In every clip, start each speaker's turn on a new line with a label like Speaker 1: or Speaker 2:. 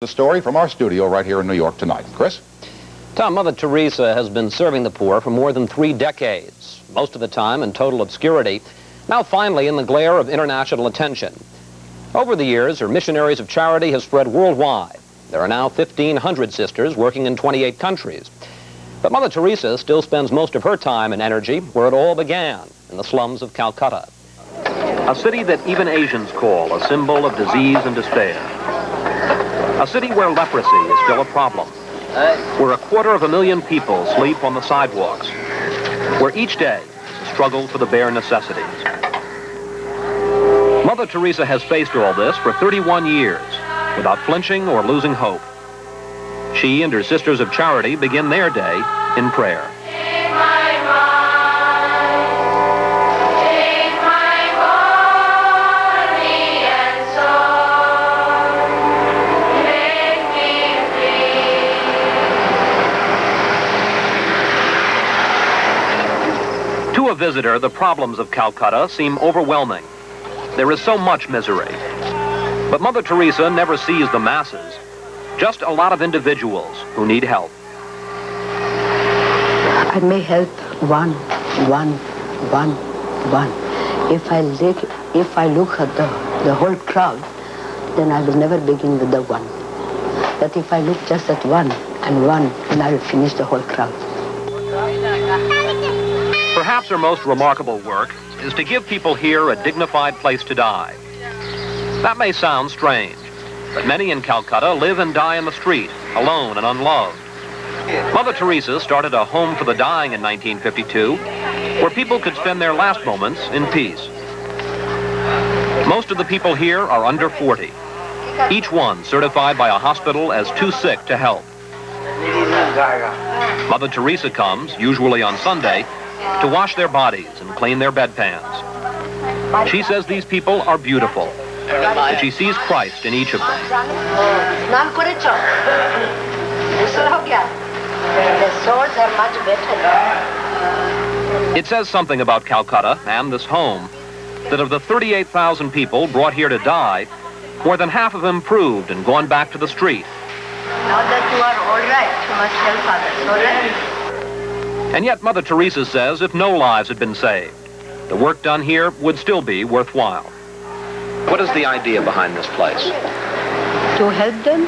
Speaker 1: The story from our studio right here in New York tonight. Chris?
Speaker 2: Tom, Mother Teresa has been serving the poor for more than 3 decades, most of the time in total obscurity, now finally in the glare of international attention. Over the years, her Missionaries of Charity has spread worldwide. There are now 1,500 sisters working in 28 countries. But Mother Teresa still spends most of her time and energy where it all began, in the slums of Calcutta. A city that even Asians call a symbol of disease and despair. A city where leprosy is still a problem, where 250,000 people sleep on the sidewalks, where each day is a struggle for the bare necessities. Mother Teresa has faced all this for 31 years without flinching or losing hope. She and her Sisters of Charity begin their day in prayer. To a visitor, the problems of Calcutta seem overwhelming. There is so much misery. But Mother Teresa never sees the masses, just a lot of individuals who need help.
Speaker 3: I may help one. If I look at the whole crowd, then I will never begin with the one. But if I look just at one, then I will finish the whole crowd.
Speaker 2: Perhaps her most remarkable work is to give people here a dignified place to die. That may sound strange, but many in Calcutta live and die in the street, alone and unloved. Mother Teresa started a home for the dying in 1952, where people could spend their last moments in peace. Most of the people here are under 40, each one certified by a hospital as too sick to help. Mother Teresa comes, usually on Sunday, to wash their bodies and clean their bedpans. She says these people are beautiful, and she sees Christ in each of them.
Speaker 3: The souls are much better.
Speaker 2: It says something about Calcutta and this home that of the 38,000 people brought here to die, more than half have improved and gone back to the street.
Speaker 3: Now that you are all right, you must help others, all right?
Speaker 2: And yet Mother Teresa says if no lives had been saved, the work done here would still be worthwhile. What is the idea behind this place?
Speaker 3: To help them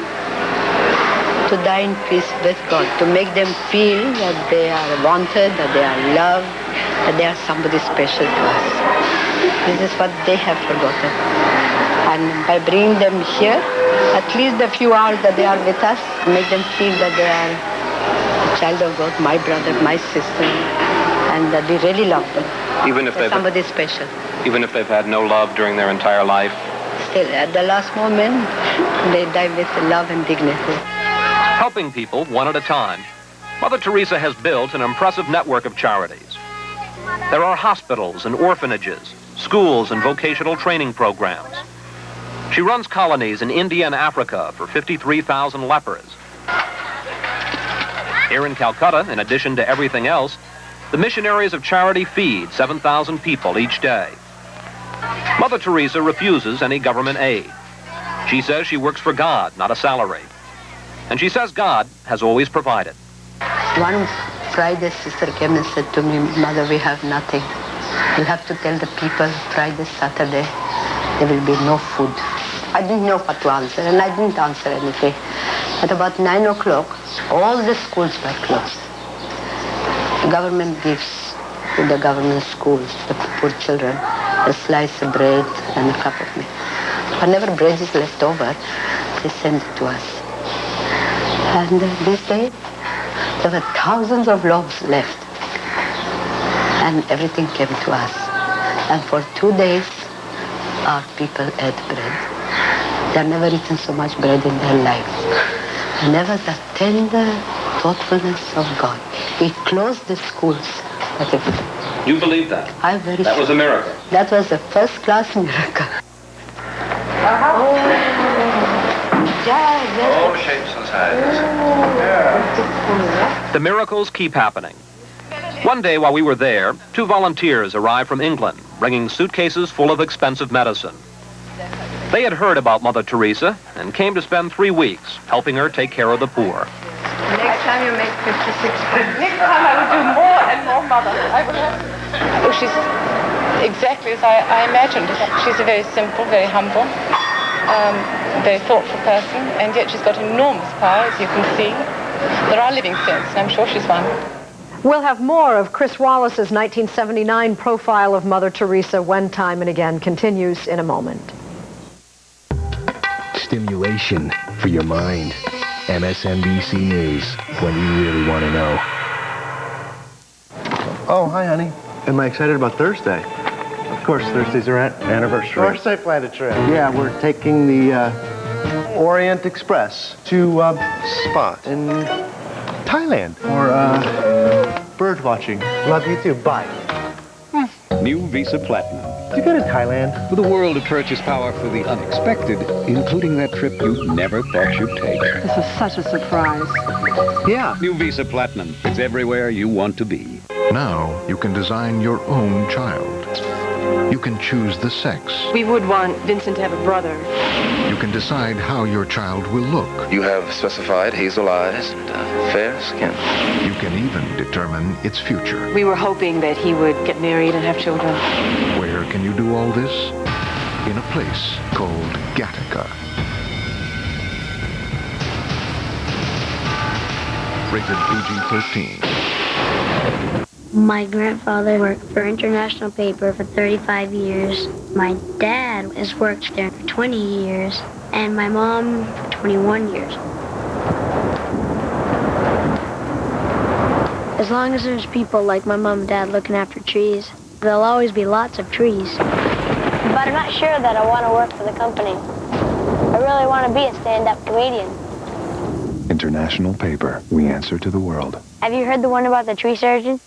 Speaker 3: to die in peace with God, to make them feel that they are wanted, that they are loved, that they are somebody special to us. This is what they have forgotten. And by bringing them here, at least the few hours that they are with us, make them feel that they are a child of God, my brother, my sister, and that we really love them.
Speaker 2: Even if they've
Speaker 3: somebody special.
Speaker 2: Even if they've had no love during their entire life?
Speaker 3: Still, at the last moment, they die with love and dignity.
Speaker 2: Helping people one at a time, Mother Teresa has built an impressive network of charities. There are hospitals and orphanages, schools and vocational training programs. She runs colonies in India and Africa for 53,000 lepers. Here in Calcutta, in addition to everything else, the Missionaries of Charity feed 7,000 people each day. Mother Teresa refuses any government aid. She says she works for God, not a salary. And she says God has always provided.
Speaker 3: One Friday, sister came and said to me, Mother, we have nothing. You have to tell the people Friday, Saturday, there will be no food. I didn't know what to answer, and I didn't answer anything. At about 9 o'clock, all the schools were closed. The government gives to the government schools, the poor children, a slice of bread and a cup of milk. Whenever bread is left over, they send it to us. And this day, there were thousands of loaves left. And everything came to us. And for 2 days, our people ate bread. They have never eaten so much bread in their lives. Never the tender thoughtfulness of God. He closed the schools.
Speaker 2: You believe that? That was a miracle.
Speaker 3: That was a first-class miracle.
Speaker 4: All shapes and sizes.
Speaker 2: The miracles keep happening. One day while we were there, 2 volunteers arrived from England, bringing suitcases full of expensive medicine. They had heard about Mother Teresa and came to spend 3 weeks helping her take care of the poor.
Speaker 3: Next time you make 56 pounds.
Speaker 5: Next time I will do more and more, Mother. I will have... Oh, she's exactly as I imagined. She's a very simple, very humble, very thoughtful person, and yet she's got enormous power, as you can see. There are living saints, and I'm sure she's one.
Speaker 6: We'll have more of Chris Wallace's 1979 profile of Mother Teresa when Time and Again continues in a moment.
Speaker 7: Stimulation for your mind. MSNBC News, when you really want to know.
Speaker 8: Oh, hi, honey. Am I excited about Thursday? Of course, Thursday's our anniversary. Of course I planned a trip. Yeah, we're taking the Orient Express to spot in Thailand for bird watching. Love you too. Bye.
Speaker 9: New Visa Platinum.
Speaker 8: Did you go to Thailand?
Speaker 9: With a world of purchase power for the unexpected, including that trip you never thought you'd take.
Speaker 6: This is such a surprise.
Speaker 8: Yeah.
Speaker 9: New Visa Platinum. It's everywhere you want to be.
Speaker 10: Now you can design your own child. You can choose the sex.
Speaker 5: We would want Vincent to have a brother.
Speaker 10: You can decide how your child will look.
Speaker 4: You have specified hazel eyes and fair skin.
Speaker 10: You can even determine its future.
Speaker 5: We were hoping that he would get married and have children.
Speaker 10: Where can you do all this? In a place called Gattaca. Rated PG-13.
Speaker 11: My grandfather worked for International Paper for 35 years. My dad has worked there for 20 years. And my mom for 21 years. As long as there's people like my mom and dad looking after trees, there'll always be lots of trees. But I'm not sure that I want to work for the company. I really want to be a stand-up comedian.
Speaker 10: International Paper. We answer to the world.
Speaker 11: Have you heard the one about the tree surgeon?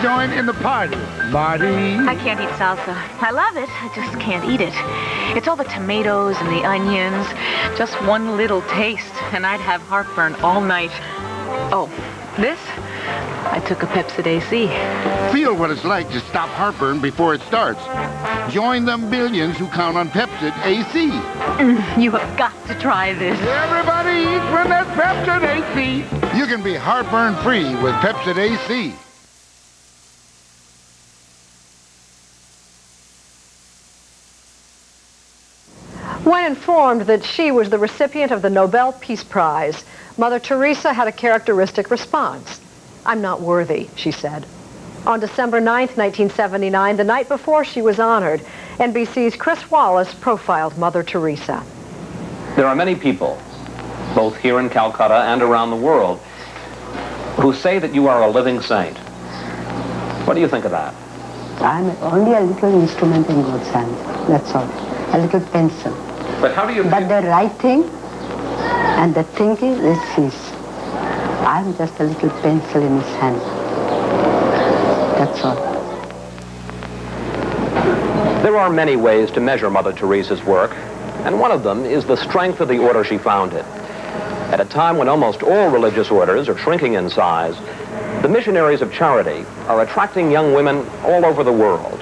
Speaker 12: Join in the party, Marty.
Speaker 5: I can't eat salsa. I love it. I just can't eat it. It's all the tomatoes and the onions. Just one little taste, and I'd have heartburn all night. Oh, this? I took a Pepsid AC.
Speaker 12: Feel what it's like to stop heartburn before it starts. Join them billions who count on Pepsid AC.
Speaker 5: You have got to try this.
Speaker 12: Everybody eat when there's Pepsid AC. You can be heartburn free with Pepsid AC.
Speaker 6: When informed that she was the recipient of the Nobel Peace Prize, Mother Teresa had a characteristic response. "I'm not worthy," she said. On December 9th, 1979, the night before she was honored, NBC's Chris Wallace profiled Mother Teresa.
Speaker 2: There are many people, both here in Calcutta and around the world, who say that you are a living saint. What do you think of that?
Speaker 3: I'm only a little instrument in God's hand. That's all. A little pencil.
Speaker 2: But how do you...
Speaker 3: But the writing and the thinking is his. I'm just a little pencil in his hand. That's all.
Speaker 2: There are many ways to measure Mother Teresa's work, and one of them is the strength of the order she founded. At a time when almost all religious orders are shrinking in size, the missionaries of charity are attracting young women all over the world.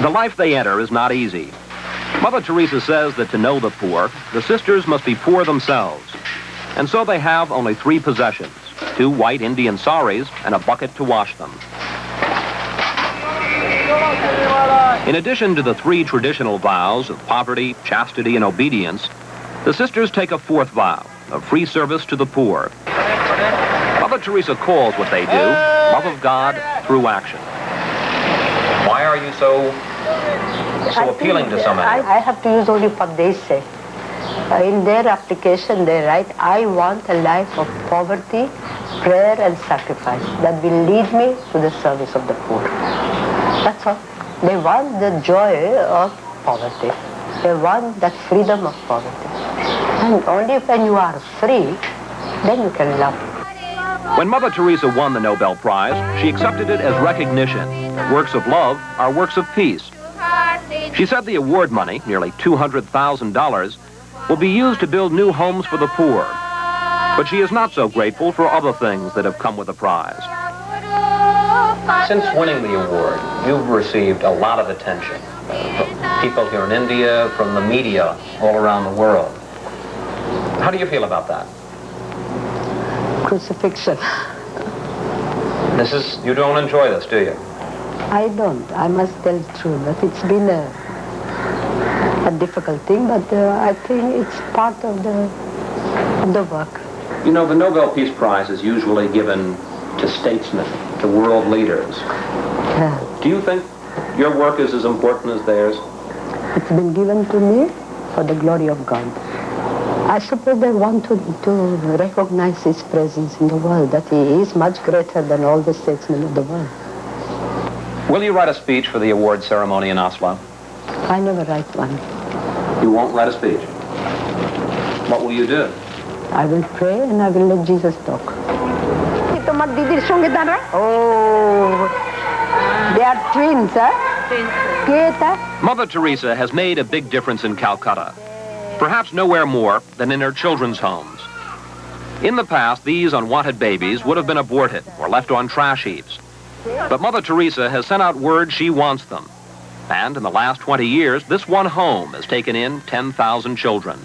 Speaker 2: The life they enter is not easy. Mother Teresa says that to know the poor, the sisters must be poor themselves. And so they have only 3 possessions, 2 white Indian saris and a bucket to wash them. In addition to the 3 traditional vows of poverty, chastity, and obedience, the sisters take a 4th vow of free service to the poor. Mother Teresa calls what they do love of God through action. Why are you so appealing to so many?
Speaker 3: I have to use only what they say. In their application, they write, I want a life of poverty, prayer, and sacrifice that will lead me to the service of the poor. That's all. They want the joy of poverty. They want that freedom of poverty. And only when you are free, then you can love.
Speaker 2: When Mother Teresa won the Nobel Prize, she accepted it as recognition that works of love are works of peace. She said the award money, nearly $200,000, will be used to build new homes for the poor. But she is not so grateful for other things that have come with the prize. Since winning the award, you've received a lot of attention people here in India, from the media all around the world. How do you feel about that?
Speaker 3: Crucifixion.
Speaker 2: You don't enjoy this, do you?
Speaker 3: I don't. I must tell the truth. But it's been a difficult thing, but I think it's part of the work.
Speaker 2: You know, the Nobel Peace Prize is usually given to statesmen, to world leaders.
Speaker 3: Yeah.
Speaker 2: Do you think your work is as important as theirs?
Speaker 3: It's been given to me for the glory of God. I suppose they want to recognize his presence in the world, that he is much greater than all the statesmen of the world.
Speaker 2: Will you write a speech for the award ceremony in Oslo?
Speaker 3: I never write one.
Speaker 2: You won't write a speech? What will you do?
Speaker 3: I will pray and I will let Jesus talk. Oh, they are twins, huh?
Speaker 2: Mother Teresa has made a big difference in Calcutta. Perhaps nowhere more than in her children's homes. In the past, these unwanted babies would have been aborted or left on trash heaps. But Mother Teresa has sent out word she wants them. And in the last 20 years, this one home has taken in 10,000 children.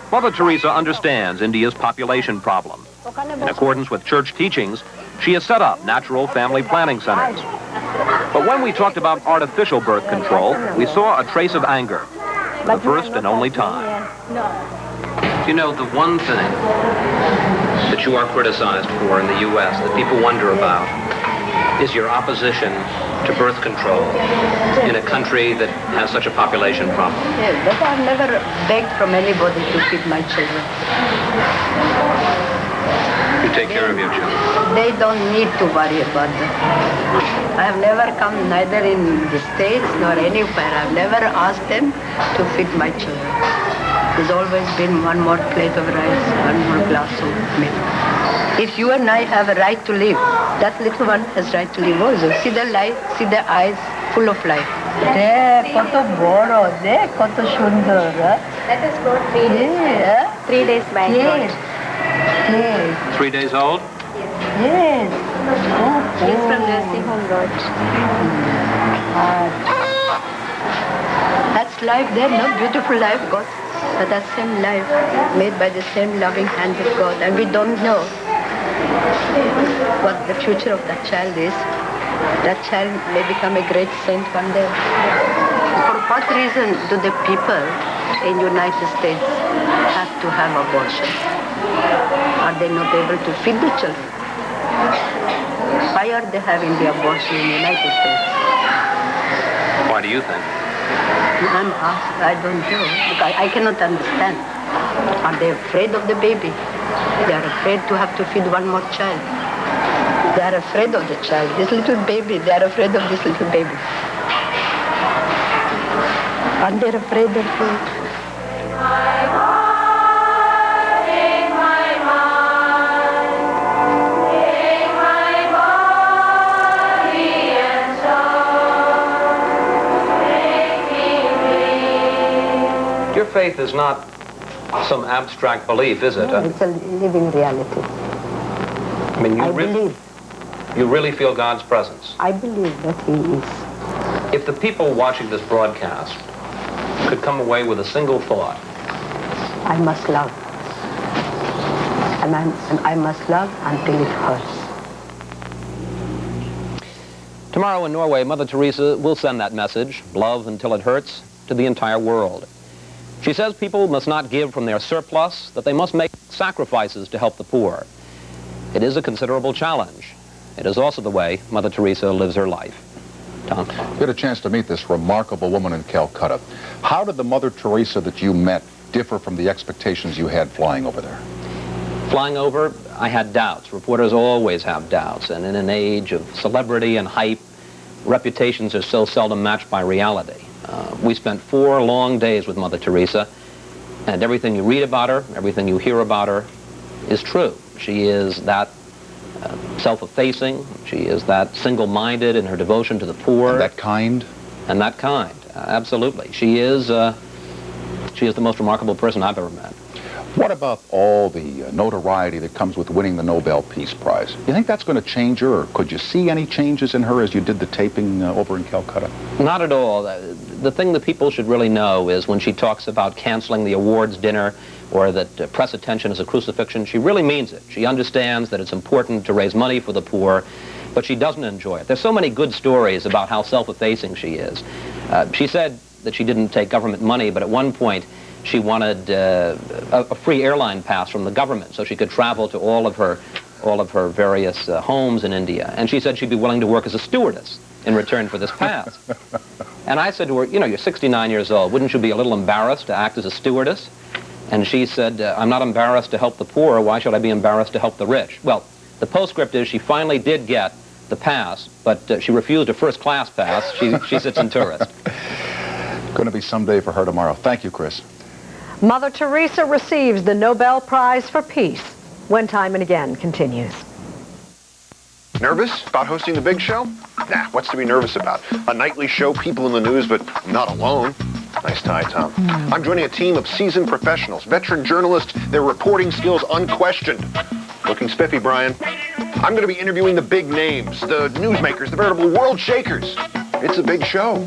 Speaker 2: Mother Teresa understands India's population problem. In accordance with church teachings, she has set up natural family planning centers. But when we talked about artificial birth control, we saw a trace of anger. The first and only time. You know, the one thing that you are criticized for in the U.S. that people wonder about is your opposition to birth control in a country that has such a population problem.
Speaker 3: Yes, but I've never begged from anybody to feed my children.
Speaker 2: You take care of your children.
Speaker 3: They don't need to worry about them. I have never come neither in the States nor anywhere. I've never asked them to feed my children. There's always been one more plate of rice, one more glass of milk. If you and I have a right to live, that little one has right to live also. See the light, see the eyes full of life. Let us
Speaker 11: go 3 days. 3 days back.
Speaker 3: Yes.
Speaker 2: 3 days old?
Speaker 3: Yes.
Speaker 11: She's from nursing home road.
Speaker 3: That's life there, no? Beautiful life, God. But that same life, made by the same loving hand of God. And we don't know what the future of that child is. That child may become a great saint one day. For what reason do the people in the United States have to have abortion? Are they not able to feed the children? Why are they having the abortion in the United States?
Speaker 2: Why do you think?
Speaker 3: I'm asked, I don't know. Because I cannot understand. Are they afraid of the baby? They are afraid to have to feed one more child. They are afraid of the child. This little baby, they are afraid of this little baby. And they're afraid of food.
Speaker 2: Your faith is not some abstract belief, is it?
Speaker 3: No, it's a living reality.
Speaker 2: I mean,
Speaker 3: I believe.
Speaker 2: You really feel God's presence?
Speaker 3: I believe that he is.
Speaker 2: If the people watching this broadcast could come away with a single thought.
Speaker 3: I must love. And I must love until it hurts.
Speaker 2: Tomorrow in Norway, Mother Teresa will send that message, love until it hurts, to the entire world. She says people must not give from their surplus, that they must make sacrifices to help the poor. It is a considerable challenge. It is also the way Mother Teresa lives her life. Tom?
Speaker 1: You had a chance to meet this remarkable woman in Calcutta. How did the Mother Teresa that you met differ from the expectations you had flying over there?
Speaker 2: Flying over, I had doubts. Reporters always have doubts. And in an age of celebrity and hype, reputations are so seldom matched by reality. We spent 4 long days with Mother Teresa, and everything you read about her, everything you hear about her, is true. She is that self-effacing. She is that single-minded in her devotion to the poor.
Speaker 1: And that kind?
Speaker 2: And that kind, absolutely. She is the most remarkable person I've ever met.
Speaker 1: What about all the notoriety that comes with winning the Nobel Peace Prize? You think that's going to change her, or could you see any changes in her as you did the taping over in Calcutta?
Speaker 2: Not at all. The thing that people should really know is when she talks about canceling the awards dinner or that press attention is a crucifixion, she really means it. She understands that it's important to raise money for the poor, but she doesn't enjoy it. There's so many good stories about how self-effacing she is. She said that she didn't take government money, but at one point she wanted a free airline pass from the government so she could travel to all of her various homes in India. And she said she'd be willing to work as a stewardess in return for this pass. And I said to her, you know, you're 69 years old. Wouldn't you be a little embarrassed to act as a stewardess? And she said, I'm not embarrassed to help the poor. Why should I be embarrassed to help the rich? Well, the postscript is she finally did get the pass, but she refused a first-class pass. She sits in tourist.
Speaker 1: Going to be someday for her tomorrow. Thank you, Chris.
Speaker 6: Mother Teresa receives the Nobel Prize for Peace. When Time and Again continues.
Speaker 13: Nervous about hosting the big show? Nah, what's to be nervous about? A nightly show, people in the news, but not alone. Nice tie, Tom. I'm joining a team of seasoned professionals, veteran journalists, their reporting skills unquestioned. Looking spiffy, Brian. I'm going to be interviewing the big names, the newsmakers, the veritable world shakers. It's a big show.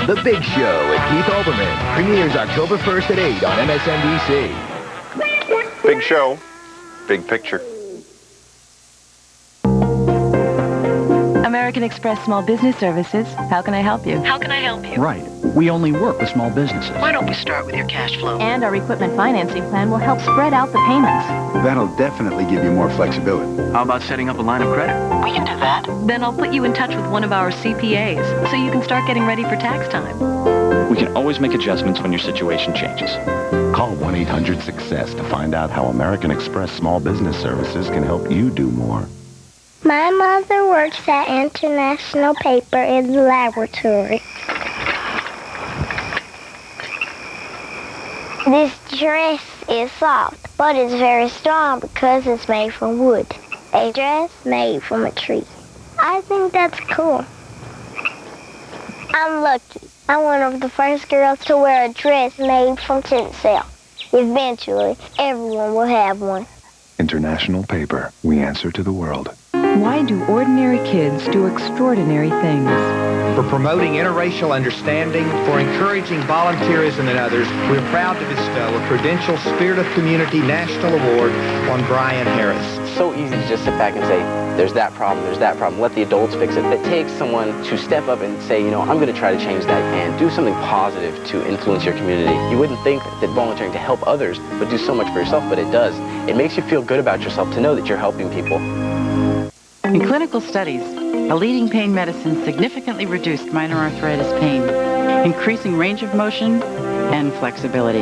Speaker 7: The Big Show with Keith Olbermann premieres October 1st at 8 on MSNBC.
Speaker 13: Big show, big picture.
Speaker 14: American Express Small Business Services. How can I help you?
Speaker 15: How can I help you?
Speaker 16: Right. We only work with small businesses.
Speaker 15: Why don't we start with your cash flow?
Speaker 14: And our equipment financing plan will help spread out the payments.
Speaker 17: That'll definitely give you more flexibility.
Speaker 16: How about setting up a line of credit?
Speaker 15: We can do that.
Speaker 14: Then I'll put you in touch with one of our CPAs so you can start getting ready for tax time.
Speaker 16: We can always make adjustments when your situation changes.
Speaker 18: Call 1-800-SUCCESS to find out how American Express Small Business Services can help you do more.
Speaker 11: My mother works at International Paper in the laboratory. This dress is soft, but it's very strong because it's made from wood. A dress made from a tree. I think that's cool. I'm lucky. I'm one of the first girls to wear a dress made from tinsel. Eventually, everyone will have one.
Speaker 10: International Paper. We answer to the world.
Speaker 19: Why do ordinary kids do extraordinary things?
Speaker 20: For promoting interracial understanding, for encouraging volunteerism in others, we're proud to bestow a Prudential Spirit of Community National Award on Brian Harris.
Speaker 21: It's so easy to just sit back and say, there's that problem, let the adults fix it. It takes someone to step up and say, you know, I'm going to try to change that and do something positive to influence your community. You wouldn't think that volunteering to help others would do so much for yourself, but it does. It makes you feel good about yourself to know that you're helping people.
Speaker 19: In clinical studies, a leading pain medicine significantly reduced minor arthritis pain, increasing range of motion and flexibility.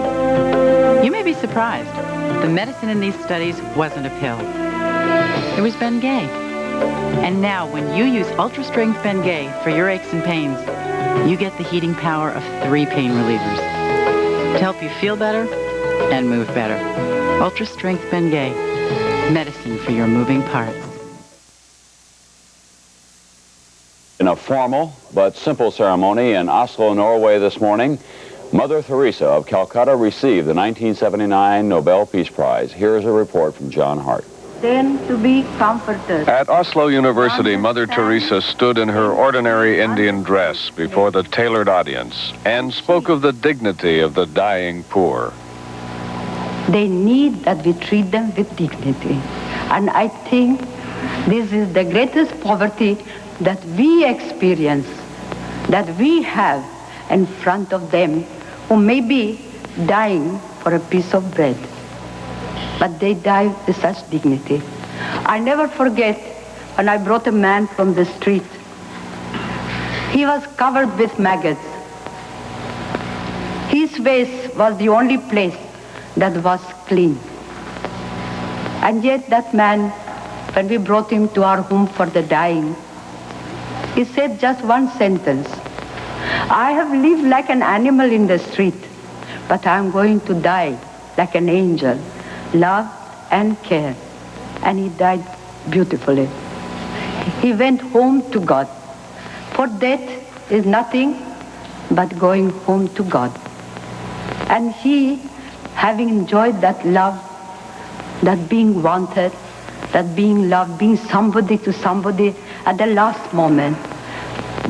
Speaker 19: You may be surprised. The medicine in these studies wasn't a pill. It was Bengay. And now, when you use ultra-strength Bengay for your aches and pains, you get the heating power of 3 pain relievers to help you feel better and move better. Ultra-strength Bengay, medicine for your moving parts.
Speaker 22: In a formal but simple ceremony in Oslo, Norway this morning, Mother Teresa of Calcutta received the 1979 Nobel Peace Prize. Here's a report from John Hart.
Speaker 23: Then to be comforted.
Speaker 24: At Oslo University, Mother Teresa stood in her ordinary Indian dress before the tailored audience and spoke of the dignity of the dying poor.
Speaker 23: They need that we treat them with dignity. And I think this is the greatest poverty that we experience, that we have in front of them who may be dying for a piece of bread. But they die with such dignity. I never forget when I brought a man from the street. He was covered with maggots. His face was the only place that was clean. And yet that man, when we brought him to our home for the dying, he said just one sentence. I have lived like an animal in the street, but I'm going to die like an angel. Love and care. And he died beautifully. He went home to God. For death is nothing but going home to God. And he having enjoyed that love, that being wanted, that being loved, being somebody to somebody at the last moment,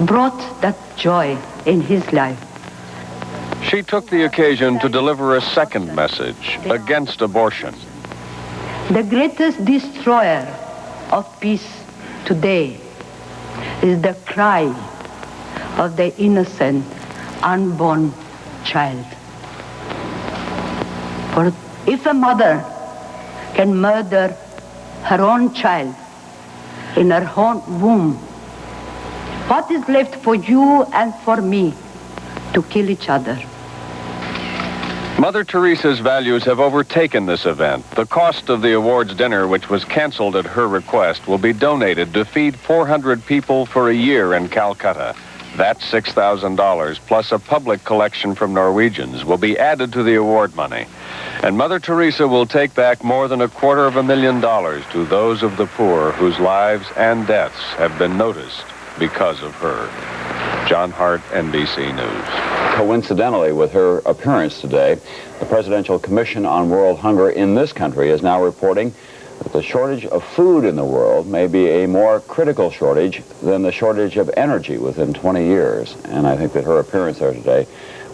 Speaker 23: brought that joy in his life.
Speaker 24: She took the occasion to deliver a second message against abortion.
Speaker 23: The greatest destroyer of peace today is the cry of the innocent, unborn child. For if a mother can murder her own child in her own womb, what is left for you and for me to kill each other?
Speaker 24: Mother Teresa's values have overtaken this event. The cost of the awards dinner, which was canceled at her request, will be donated to feed 400 people for a year in Calcutta. That $6,000, plus a public collection from Norwegians, will be added to the award money. And Mother Teresa will take back more than $250,000 to those of the poor whose lives and deaths have been noticed because of her. John Hart, NBC News.
Speaker 22: Coincidentally, with her appearance today, the Presidential Commission on World Hunger in this country is now reporting that the shortage of food in the world may be a more critical shortage than the shortage of energy within 20 years. And I think that her appearance there today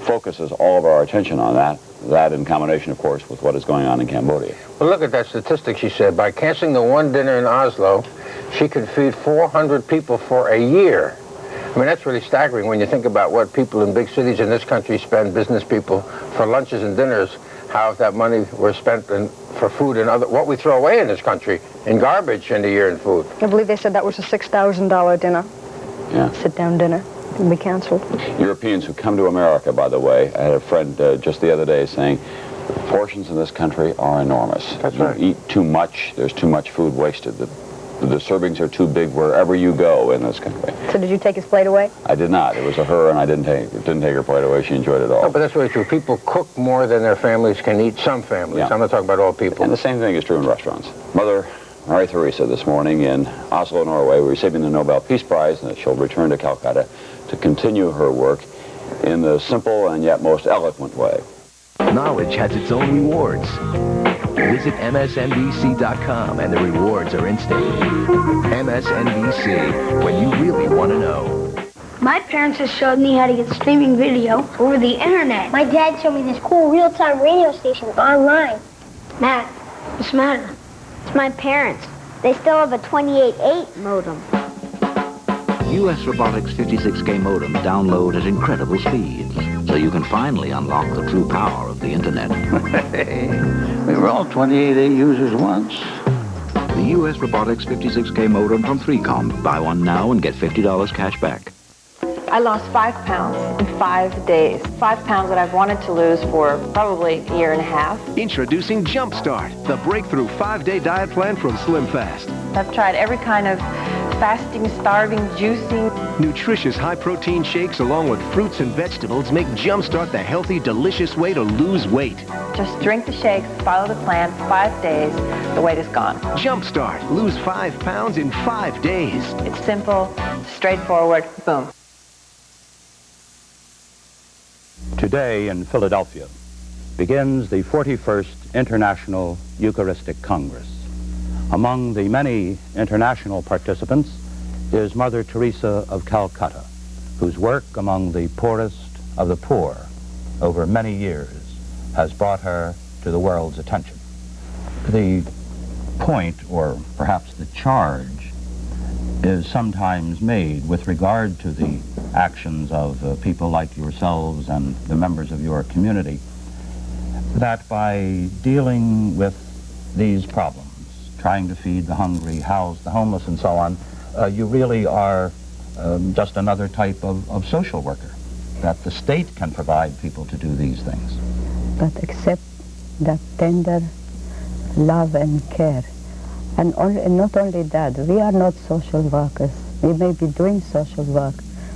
Speaker 22: focuses all of our attention on that in combination, of course, with what is going on in Cambodia.
Speaker 4: Well, look at that statistic she said. By canceling the one dinner in Oslo, she could feed 400 people for a year. I mean, that's really staggering when you think about what people in big cities in this country spend, business people, for lunches and dinners, how if that money were spent for food and what we throw away in this country, in garbage in a year in food.
Speaker 6: I believe they said that was a $6,000 dinner.
Speaker 22: Yeah.
Speaker 6: Sit-down dinner. Can be canceled.
Speaker 22: Europeans who come to America, by the way, I had a friend just the other day saying, the portions in this country are enormous.
Speaker 4: That's
Speaker 22: you
Speaker 4: right.
Speaker 22: Eat too much, there's too much food wasted. The servings are too big wherever you go in this country.
Speaker 6: So did you take his plate away?
Speaker 22: I did not. It was a her, and I didn't take her plate away. She enjoyed it all.
Speaker 4: No, but that's really true. People cook more than their families can eat. Some families.
Speaker 22: Yeah.
Speaker 4: I'm not talking about all people.
Speaker 22: And the same thing is true in restaurants. Mother Mary Teresa this morning in Oslo, Norway, receiving the Nobel Peace Prize, and she'll return to Calcutta to continue her work in the simple and yet most eloquent way.
Speaker 7: Knowledge has its own rewards. Visit MSNBC.com and the rewards are instant. MSNBC, when you really want to know.
Speaker 11: My parents just showed me how to get streaming video over the internet. My dad showed me this cool real-time radio station online. Matt, what's the matter? It's my parents. They still have a 28.8 modem.
Speaker 5: U.S. Robotics 56K modems download at incredible speeds, so you can finally unlock the true power of the internet.
Speaker 8: We were all 28A users once.
Speaker 5: The U.S. Robotics 56K modem from 3Com. Buy one now and get $50 cash back.
Speaker 9: I lost 5 pounds in 5 days. 5 pounds that I've wanted to lose for probably a year and a half.
Speaker 25: Introducing Jumpstart, the breakthrough 5-day diet plan from SlimFast.
Speaker 9: I've tried every kind of fasting, starving, juicing.
Speaker 25: Nutritious high-protein shakes along with fruits and vegetables make Jumpstart the healthy, delicious way to lose weight.
Speaker 9: Just drink the shakes, follow the plan, 5 days, the weight is gone.
Speaker 25: Jumpstart, lose 5 pounds in 5 days.
Speaker 9: It's simple, straightforward, boom.
Speaker 26: Today in Philadelphia begins the 41st International Eucharistic Congress. Among the many international participants is Mother Teresa of Calcutta, whose work among the poorest of the poor over many years has brought her to the world's attention. The point, or perhaps the charge, is sometimes made with regard to the actions of people like yourselves and the members of your community, that by dealing with these problems, trying to feed the hungry, house the homeless, and so on, you really are just another type of social worker, that the state can provide people to do these things.
Speaker 23: But accept that tender love and care. And not only that, we are not social workers. We may be doing social work,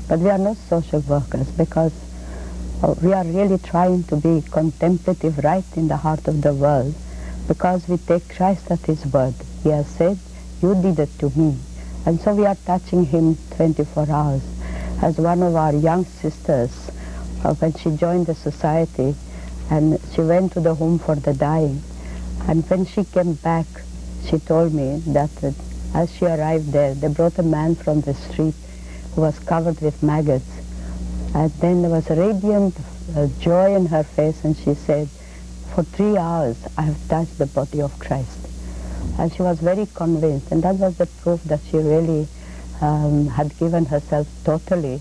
Speaker 23: but we are not social workers because we are really trying to be contemplative right in the heart of the world, because we take Christ at his word. He has said, you did it to me. And so we are touching him 24 hours. As one of our young sisters, when she joined the society, And she went to the home for the dying. And when she came back, she told me that as she arrived there, they brought a man from the street who was covered with maggots. And then there was a radiant joy in her face, and she said, for 3 hours I have touched the body of Christ. And she was very convinced, and that was the proof that she really had given herself totally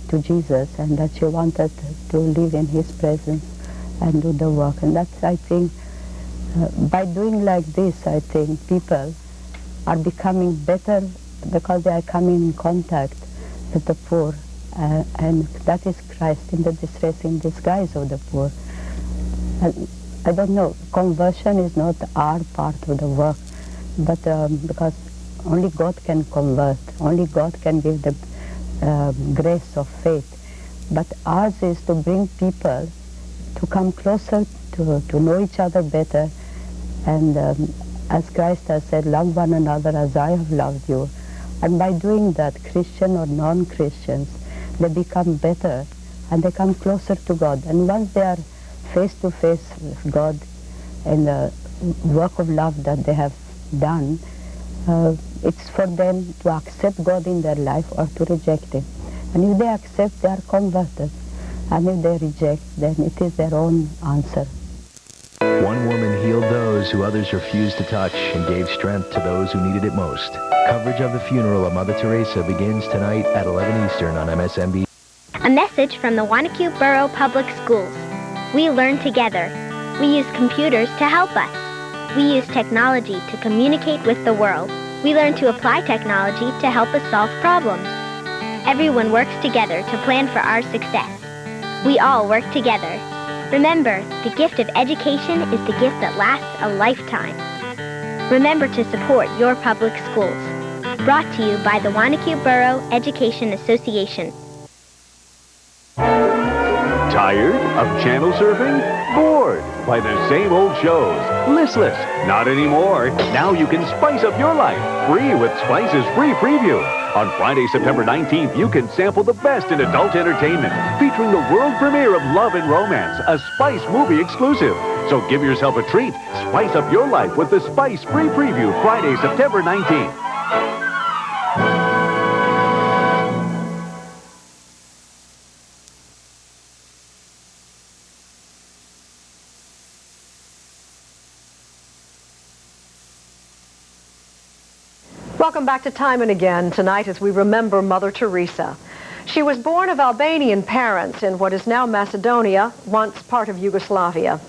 Speaker 23: to Jesus, and that she wanted to live in his presence and do the work. And that's, I think, by doing like this, I think people are becoming better because they are coming in contact with the poor, and that is Christ in the distressing disguise of the poor. And I don't know, conversion is not our part of the work, but because only God can convert, only God can give the grace of faith. But ours is to bring people to come closer, to know each other better, and as Christ has said, love one another as I have loved you. And by doing that, Christian or non-Christians, they become better and they come closer to God. And once they are face to face with God in the work of love that they have done, it's for them to accept God in their life or to reject Him. And if they accept, they are converted. And if they reject, then it is their own answer.
Speaker 7: One woman healed those who others refused to touch and gave strength to those who needed it most. Coverage of the funeral of Mother Teresa begins tonight at 11 Eastern on MSNBC.
Speaker 1: A message from the Wanacue Borough Public Schools. We learn together. We use computers to help us. We use technology to communicate with the world. We learn to apply technology to help us solve problems. Everyone works together to plan for our success. We all work together. Remember, the gift of education is the gift that lasts a lifetime. Remember to support your public schools. Brought to you by the Wanacue Borough Education Association.
Speaker 2: Tired of channel surfing? Bored by the same old shows? Listless? Not anymore. Now you can spice up your life. Free with Spice's free preview. On Friday, September 19th, you can sample the best in adult entertainment, featuring the world premiere of Love and Romance, a Spice movie exclusive. So give yourself a treat. Spice up your life with the Spice free preview, Friday, September 19th.
Speaker 6: Welcome back to Time and Again tonight as we remember Mother Teresa. She was born of Albanian parents in what is now Macedonia, once part of Yugoslavia.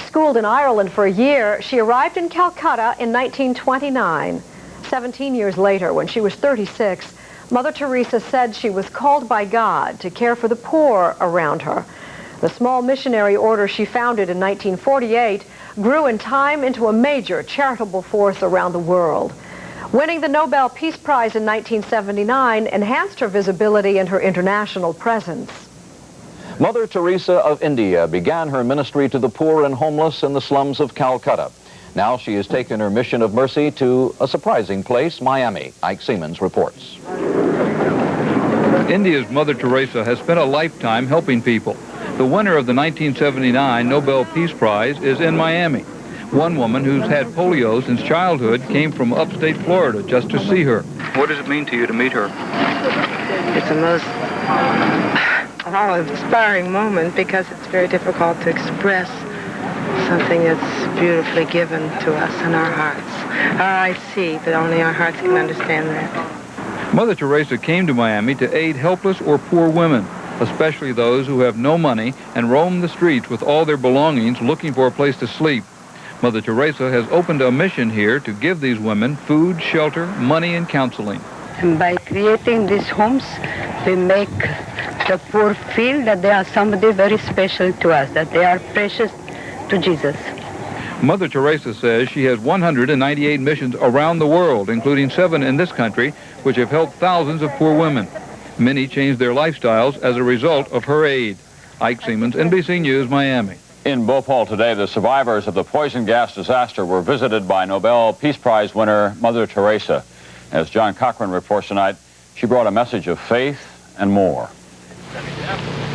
Speaker 6: Schooled in Ireland for a year, she arrived in Calcutta in 1929. 17 years later, when she was 36, Mother Teresa said she was called by God to care for the poor around her. The small missionary order she founded in 1948 grew in time into a major charitable force around the world. Winning the Nobel Peace Prize in 1979 enhanced her visibility and her international presence.
Speaker 3: Mother Teresa of India began her ministry to the poor and homeless in the slums of Calcutta. Now she has taken her mission of mercy to a surprising place, Miami. Ike Siemens reports.
Speaker 12: India's Mother Teresa has spent a lifetime helping people. The winner of the 1979 Nobel Peace Prize is in Miami. One woman who's had polio since childhood came from upstate Florida just to see her. What does it mean to you to meet her?
Speaker 13: It's the most inspiring moment because it's very difficult to express something that's beautifully given to us in our hearts. Our eyes see, but only our hearts can understand that.
Speaker 12: Mother Teresa came to Miami to aid helpless or poor women, especially those who have no money and roam the streets with all their belongings looking for a place to sleep. Mother Teresa has opened a mission here to give these women food, shelter, money, and counseling.
Speaker 23: And by creating these homes, we make the poor feel that they are somebody very special to us, that they are precious to Jesus.
Speaker 12: Mother Teresa says she has 198 missions around the world, including 7 in this country, which have helped thousands of poor women. Many changed their lifestyles as a result of her aid. Ike Siemens, NBC News, Miami.
Speaker 22: In Bhopal today, the survivors of the poison gas disaster were visited by Nobel Peace Prize winner Mother Teresa. As John Cochran reports tonight, she brought a message of faith and more.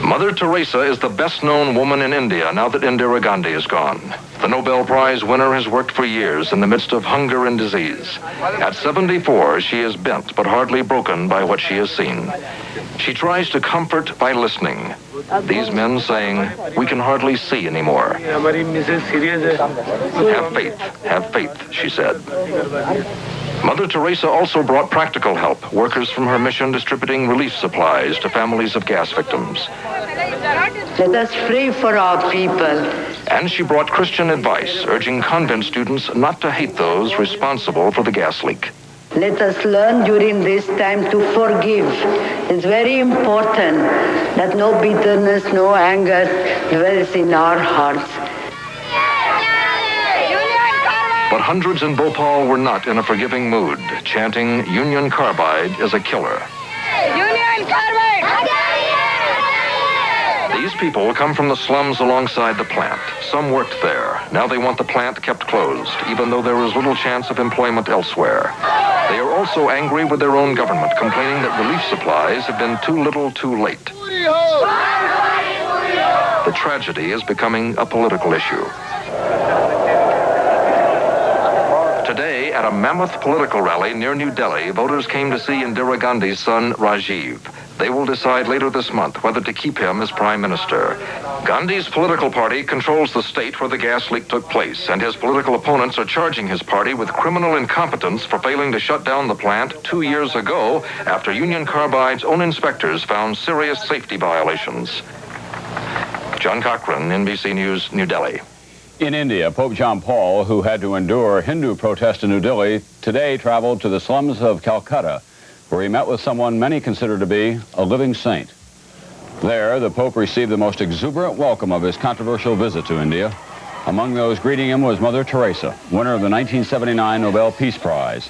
Speaker 10: Mother Teresa is the best-known woman in India now that Indira Gandhi is gone. The Nobel Prize winner has worked for years in the midst of hunger and disease. At 74, she is bent but hardly broken by what she has seen. She tries to comfort by listening. These men saying, "We can hardly see anymore." Have faith, she said. Mother Teresa also brought practical help, workers from her mission distributing relief supplies to families of gas victims.
Speaker 23: Let us pray for our people.
Speaker 10: And she brought Christian advice, urging convent students not to hate those responsible for the gas leak.
Speaker 23: Let us learn during this time to forgive. It's very important that no bitterness, no anger dwells in our hearts.
Speaker 10: But hundreds in Bhopal were not in a forgiving mood, chanting, "Union Carbide is a killer."
Speaker 14: Union Carbide!
Speaker 10: These people come from the slums alongside the plant. Some worked there. Now they want the plant kept closed, even though there is little chance of employment elsewhere. They are also angry with their own government, complaining that relief supplies have been too little too late. The tragedy is becoming a political issue. Today, at a mammoth political rally near New Delhi, voters came to see Indira Gandhi's son, Rajiv. They will decide later this month whether to keep him as prime minister. Gandhi's political party controls the state where the gas leak took place, and his political opponents are charging his party with criminal incompetence for failing to shut down the plant 2 years ago after Union Carbide's own inspectors found serious safety violations. John Cochran, NBC News, New Delhi.
Speaker 22: In India, Pope John Paul, who had to endure Hindu protests in New Delhi, today traveled to the slums of Calcutta, where he met with someone many consider to be a living saint. There, the Pope received the most exuberant welcome of his controversial visit to India. Among those greeting him was Mother Teresa, winner of the 1979 Nobel Peace Prize.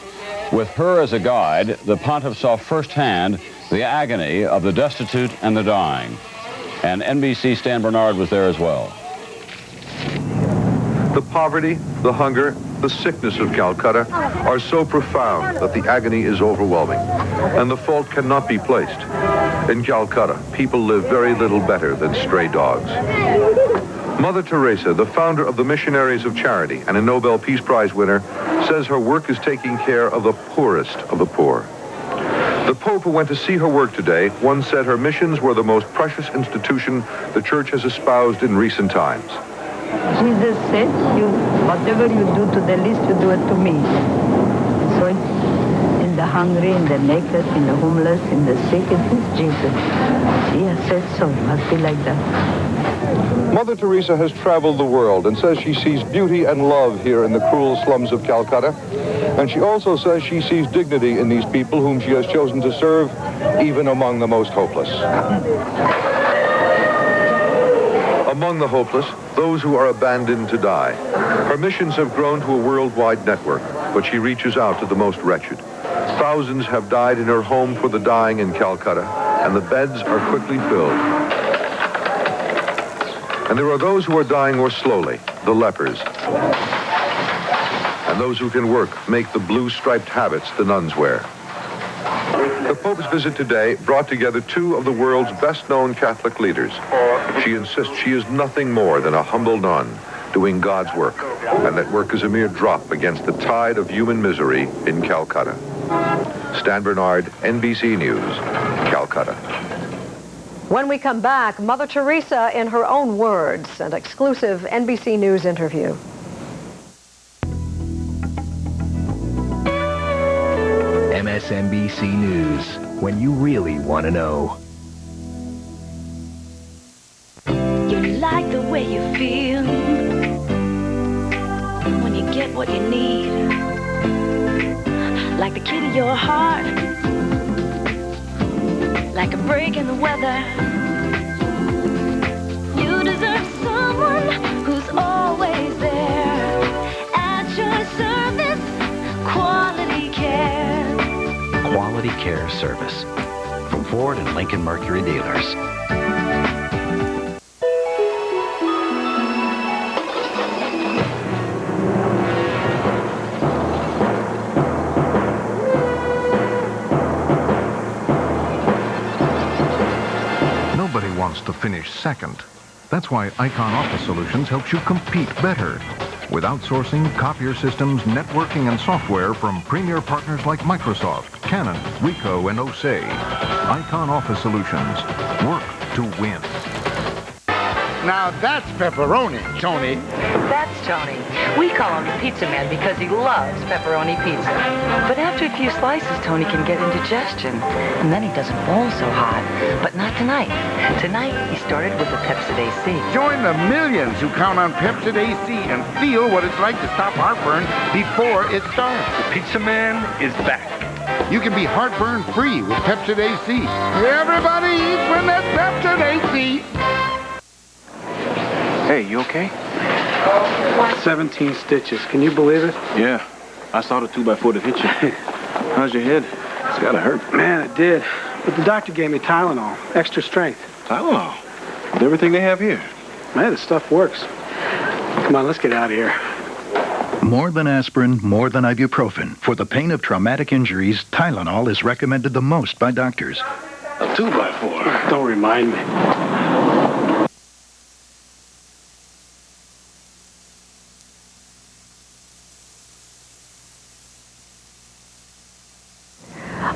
Speaker 22: With her as a guide, the pontiff saw firsthand the agony of the destitute and the dying. And NBC Stan Bernard was there as well.
Speaker 15: The poverty, the hunger, the sickness of Calcutta are so profound that the agony is overwhelming, and the fault cannot be placed. In Calcutta, people live very little better than stray dogs. Mother Teresa, the founder of the Missionaries of Charity and a Nobel Peace Prize winner, says her work is taking care of the poorest of the poor. The Pope, who went to see her work today, once said her missions were the most precious institution the Church has espoused in recent times.
Speaker 23: Jesus said, whatever you do to the least, you do it to me. So in the hungry, in the naked, in the homeless, in the sick, it is Jesus. He has said so. It must be like that.
Speaker 15: Mother Teresa has traveled the world and says she sees beauty and love here in the cruel slums of Calcutta. And she also says she sees dignity in these people whom she has chosen to serve, even among the most hopeless. Among the hopeless, those who are abandoned to die. Her missions have grown to a worldwide network, but she reaches out to the most wretched. Thousands have died in her home for the dying in Calcutta, and the beds are quickly filled. And there are those who are dying more slowly, the lepers. And those who can work make the blue-striped habits the nuns wear. The Pope's visit today brought together two of the world's best-known Catholic leaders. She insists she is nothing more than a humble nun doing God's work, and that work is a mere drop against the tide of human misery in Calcutta. Stan Bernard, NBC News, Calcutta.
Speaker 6: When we come back, Mother Teresa in her own words, an exclusive NBC News interview.
Speaker 7: MSNBC News, when you really want to know.
Speaker 16: You like the way you feel when you get what you need, like the key to your heart, like a break in the weather. You deserve someone who's always there at your service. Quality care.
Speaker 5: Quality Care Service from Ford and Lincoln Mercury dealers.
Speaker 17: Nobody wants to finish second. That's why Icon Office Solutions helps you compete better. With outsourcing, copier systems, networking, and software from premier partners like Microsoft, Canon, Ricoh, and Osei. Icon Office Solutions. Work to win.
Speaker 18: Now that's pepperoni, Tony.
Speaker 19: That's Tony. We call him the Pizza Man because he loves pepperoni pizza. But after a few slices, Tony can get indigestion. And then he doesn't bowl so hot. But not tonight. Tonight, he started with a Pepsid AC.
Speaker 18: Join the millions who count on Pepsid AC and feel what it's like to stop heartburn before it starts.
Speaker 20: The Pizza Man is back.
Speaker 18: You can be heartburn-free with Pepsid AC. Everybody eats when there's Pepsid AC.
Speaker 21: Hey, you okay? 17 stitches. Can you believe it?
Speaker 20: Yeah. I saw the 2x4 that hit you. How's your head? It's gotta hurt.
Speaker 21: Man, it did. But the doctor gave me Tylenol. Extra strength.
Speaker 20: Tylenol? With everything they have here.
Speaker 21: Man, the stuff works. Come on, let's get out of here.
Speaker 24: More than aspirin, more than ibuprofen. For the pain of traumatic injuries, Tylenol is recommended the most by doctors.
Speaker 20: A 2x4?
Speaker 21: Don't remind me.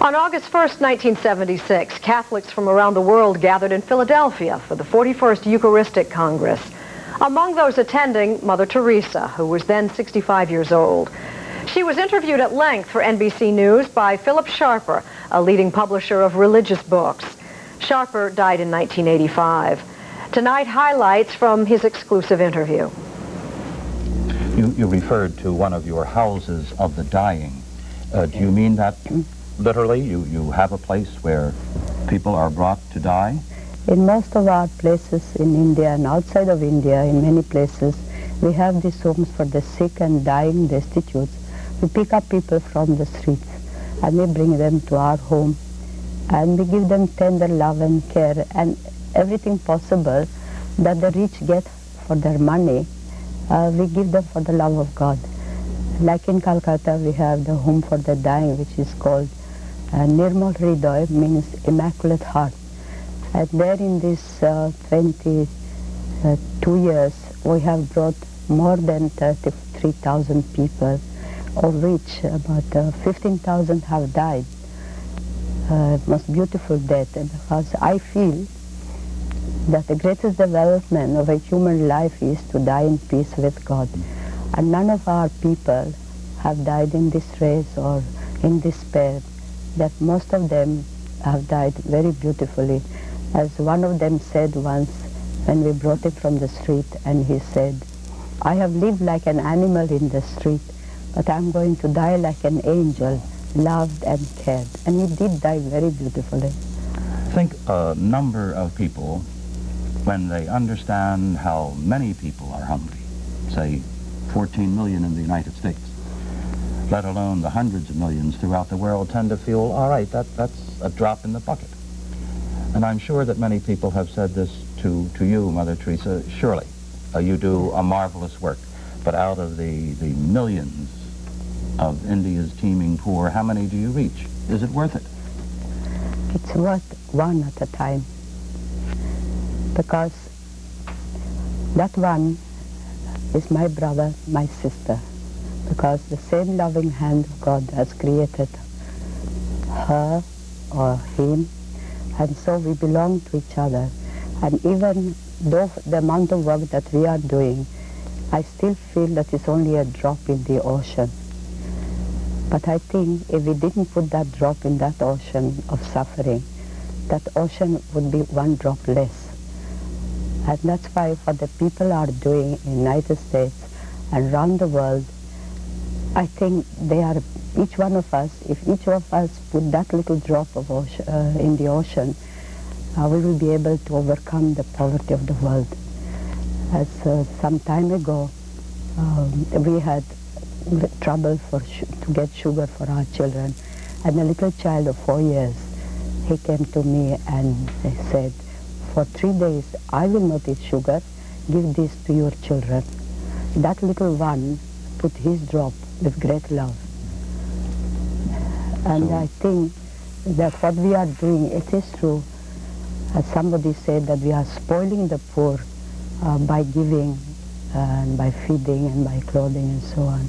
Speaker 6: On August 1st, 1976, Catholics from around the world gathered in Philadelphia for the 41st Eucharistic Congress. Among those attending, Mother Teresa, who was then 65 years old. She was interviewed at length for NBC News by Philip Sharper, a leading publisher of religious books. Sharper died in 1985. Tonight, highlights from his exclusive interview.
Speaker 26: You referred to one of your houses of the dying. Do you mean that literally? You have a place where people are brought to die?
Speaker 23: In most of our places in India and outside of India, in many places, we have these homes for the sick and dying destitutes. We pick up people from the streets and we bring them to our home and we give them tender love and care and everything possible that the rich get for their money, we give them for the love of God. Like in Calcutta, we have the home for the dying, which is called Nirmal Hriday, means Immaculate Heart. And there in these 22 years, we have brought more than 33,000 people, of which about 15,000 have died. Most beautiful death, because I feel that the greatest development of a human life is to die in peace with God. And none of our people have died in distress or in despair, that most of them have died very beautifully. As one of them said once when we brought him from the street, and he said, I have lived like an animal in the street, but I'm going to die like an angel, loved and cared. And he did die very beautifully.
Speaker 26: Think a number of people, when they understand how many people are hungry, say 14 million in the United States, let alone the hundreds of millions throughout the world, tend to feel, all right, that's a drop in the bucket. And I'm sure that many people have said this to you, Mother Teresa. Surely, you do a marvelous work. But out of the millions of India's teeming poor, how many do you reach? Is it worth it?
Speaker 23: It's worth one at a time. Because that one is my brother, my sister. Because the same loving hand of God has created her or him, and so we belong to each other. And even though the amount of work that we are doing, I still feel that it's only a drop in the ocean. But I think if we didn't put that drop in that ocean of suffering, that ocean would be one drop less. And that's why what the people are doing in the United States and around the world, I think they are, each one of us, if each of us put that little drop of ocean, in the ocean, we will be able to overcome the poverty of the world. As some time ago, we had trouble to get sugar for our children, and a little child of 4 years, he came to me and he said, for 3 days I will not eat sugar, give this to your children. That little one put his drop with great love. And I think that what we are doing, it is true, Somebody said that we are spoiling the poor by giving and by feeding and by clothing and so on.